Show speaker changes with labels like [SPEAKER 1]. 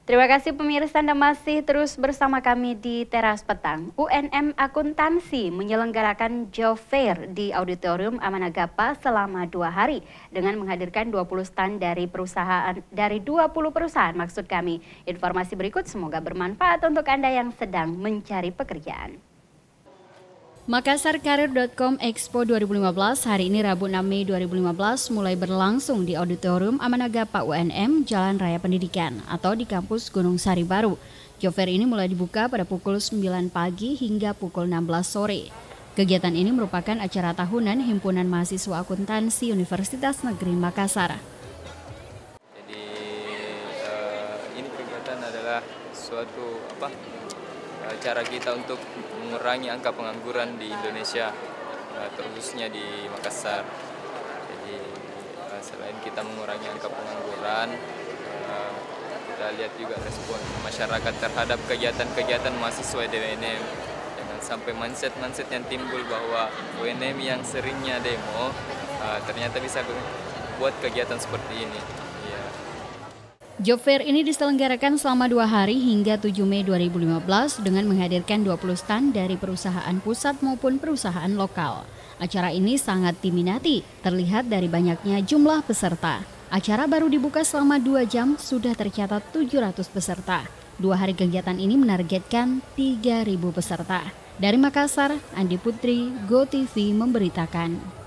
[SPEAKER 1] Terima kasih pemirsa, Anda masih terus bersama kami di Teras Petang. UNM Akuntansi menyelenggarakan Job Fair di Auditorium Amanagapa selama 2 hari dengan menghadirkan 20 stand dari 20 perusahaan maksud kami. Informasi berikut semoga bermanfaat untuk Anda yang sedang mencari pekerjaan.
[SPEAKER 2] MakassarKarir.com Expo 2015 hari ini Rabu 6 Mei 2015 mulai berlangsung di Auditorium Amanagapa UNM Jalan Raya Pendidikan atau di kampus Gunung Sari Baru. Job Fair ini mulai dibuka pada pukul 9 pagi hingga pukul 16 sore. Kegiatan ini merupakan acara tahunan Himpunan Mahasiswa Akuntansi Universitas Negeri Makassar.
[SPEAKER 3] Jadi ini kegiatan adalah suatu cara kita untuk mengurangi angka pengangguran di Indonesia, terkhususnya di Makassar. Jadi selain kita mengurangi angka pengangguran, kita lihat juga respon masyarakat terhadap kegiatan-kegiatan mahasiswa di UNM. Jangan sampai mindset yang timbul bahwa UNM yang seringnya demo ternyata bisa buat kegiatan seperti ini.
[SPEAKER 2] Job Fair ini diselenggarakan selama 2 hari hingga 7 Mei 2015 dengan menghadirkan 20 stand dari perusahaan pusat maupun perusahaan lokal. Acara ini sangat diminati, terlihat dari banyaknya jumlah peserta. Acara baru dibuka selama 2 jam, sudah tercatat 700 peserta. 2 hari kegiatan ini menargetkan 3.000 peserta. Dari Makassar, Andi Putri, GoTV memberitakan.